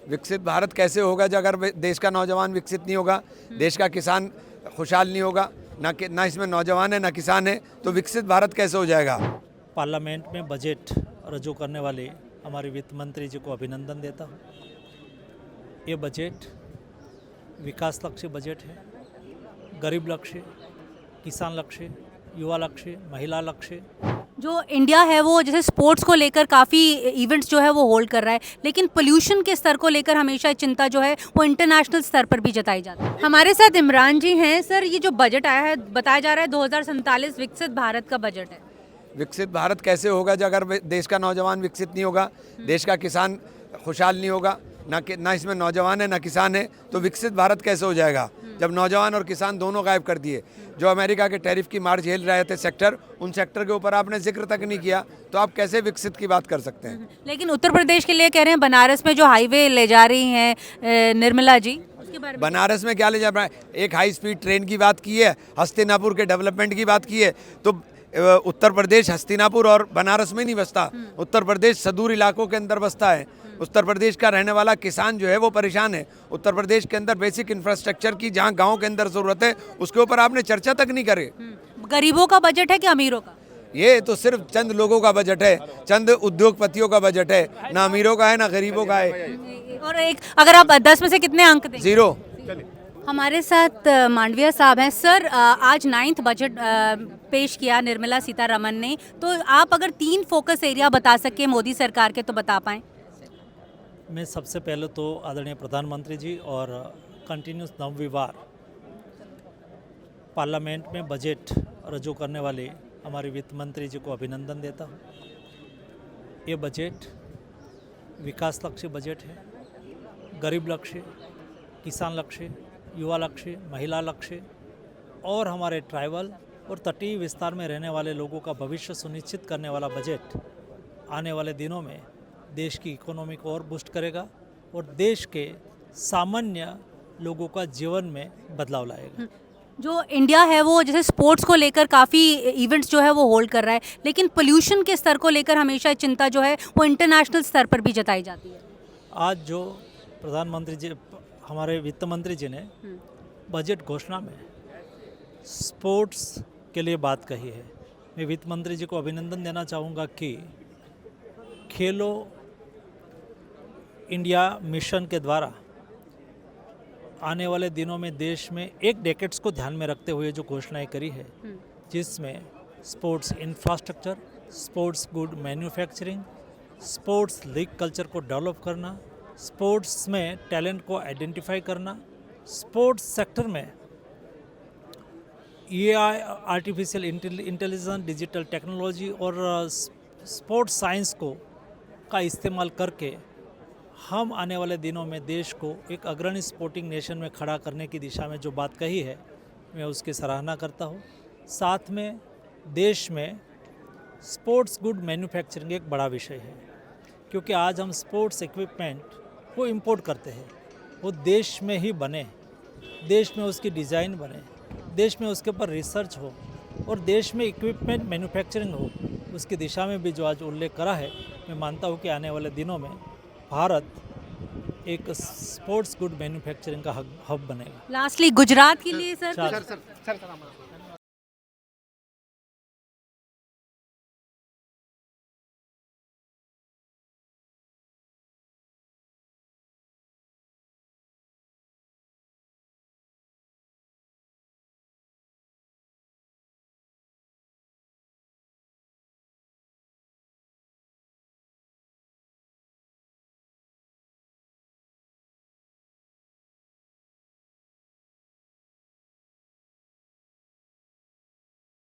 विकसित भारत कैसे होगा जब अगर देश का नौजवान विकसित नहीं होगा, देश का किसान खुशहाल नहीं होगा, ना इसमें नौजवान है ना किसान है, तो विकसित भारत कैसे हो जाएगा। पार्लियामेंट में बजट रजू करने वाले हमारे वित्त मंत्री जी को अभिनंदन देता हूँ। ये बजट विकास लक्ष्य बजट है, गरीब लक्ष्य, किसान लक्ष्य, युवा लक्ष्य, महिला लक्ष्य। जो इंडिया है वो जैसे स्पोर्ट्स को लेकर काफ़ी इवेंट्स जो है वो होल्ड कर रहा है, लेकिन पोल्यूशन के स्तर को लेकर हमेशा चिंता जो है वो इंटरनेशनल स्तर पर भी जताई जाती है। हमारे साथ इमरान जी हैं। सर, ये जो बजट आया है, बताया जा रहा है 2047 विकसित भारत का बजट है। विकसित भारत कैसे होगा जब अगर देश का नौजवान विकसित नहीं होगा, देश का किसान खुशहाल नहीं होगा, ना इसमें नौजवान है ना किसान है, तो विकसित भारत कैसे हो जाएगा जब नौजवान और किसान दोनों गायब कर दिए। जो अमेरिका के टैरिफ की मार झेल रहे थे सेक्टर, उन सेक्टर के ऊपर आपने जिक्र तक नहीं किया, तो आप कैसे विकसित की बात कर सकते हैं। लेकिन उत्तर प्रदेश के लिए कह रहे हैं बनारस में जो हाईवे ले जा रही हैं निर्मला जी, उसके बारे में बनारस में क्या ले जा रहा है। एक हाई स्पीड ट्रेन की बात की है, हस्तिनापुर के डेवलपमेंट की बात की है, तो उत्तर प्रदेश हस्तिनापुर और बनारस में नहीं बसता, उत्तर प्रदेश सुदूर इलाकों के अंदर बसता है। उत्तर प्रदेश का रहने वाला किसान जो है वो परेशान है। उत्तर प्रदेश के अंदर बेसिक इंफ्रास्ट्रक्चर की जहाँ गांव के अंदर ज़रूरत है, उसके ऊपर आपने चर्चा तक नहीं करे। गरीबों का बजट है कि अमीरों का? ये तो सिर्फ चंद लोगों का बजट है, चंद उद्योगपतियों का बजट है, ना अमीरों का है ना गरीबों का है। और एक अगर आप 10 में से कितने अंक दें? 0। हमारे साथ मांडविया साहब हैं। सर, आज 9th बजट पेश किया निर्मला सीतारमन ने, तो आप अगर 3 फोकस एरिया बता सके मोदी सरकार के तो बता पाएं। मैं सबसे पहले तो आदरणीय प्रधानमंत्री जी और कंटिन्यूस नवविवार पार्लियामेंट में बजट रजू करने वाले हमारे वित्त मंत्री जी को अभिनंदन देता हूँ। ये बजट विकास लक्ष्य बजट है, गरीब लक्ष्य, किसान लक्ष्य, युवा लक्ष्य, महिला लक्ष्य और हमारे ट्राइबल और तटीय विस्तार में रहने वाले लोगों का भविष्य सुनिश्चित करने वाला बजट आने वाले दिनों में देश की इकोनॉमी को और बूस्ट करेगा और देश के सामान्य लोगों का जीवन में बदलाव लाएगा। जो इंडिया है वो जैसे स्पोर्ट्स को लेकर काफ़ी इवेंट्स जो है वो होल्ड कर रहा है, लेकिन पोल्यूशन के स्तर को लेकर हमेशा चिंता जो है वो इंटरनेशनल स्तर पर भी जताई जाती है। आज जो प्रधानमंत्री जी हमारे वित्त मंत्री जी ने बजट घोषणा में स्पोर्ट्स के लिए बात कही है, मैं वित्त मंत्री जी को अभिनंदन देना चाहूँगा कि खेलो इंडिया मिशन के द्वारा आने वाले दिनों में देश में एक डेकेड्स को ध्यान में रखते हुए जो घोषणाएं करी है, जिसमें sports infrastructure, sports good manufacturing, sports league culture को डेवलप करना, स्पोर्ट्स में टैलेंट को आइडेंटिफाई करना, स्पोर्ट्स सेक्टर में AI artificial intelligence, digital technology और स्पोर्ट्स साइंस को का इस्तेमाल करके हम आने वाले दिनों में देश को एक अग्रणी स्पोर्टिंग नेशन में खड़ा करने की दिशा में जो बात कही है, मैं उसकी सराहना करता हूँ। साथ में देश में स्पोर्ट्स गुड मैन्युफैक्चरिंग एक बड़ा विषय है, क्योंकि आज हम स्पोर्ट्स इक्विपमेंट को इंपोर्ट करते हैं, वो देश में ही बने, देश में उसकी डिज़ाइन बने, देश में उसके ऊपर रिसर्च हो और देश में इक्विपमेंट मैन्युफैक्चरिंग हो, उसकी दिशा में भी जो आज उल्लेख करा है, मैं मानता हूँ कि आने वाले दिनों में भारत एक स्पोर्ट्स गुड मैन्युफैक्चरिंग का हब बनेगा। लास्टली गुजरात के लिए सर, सर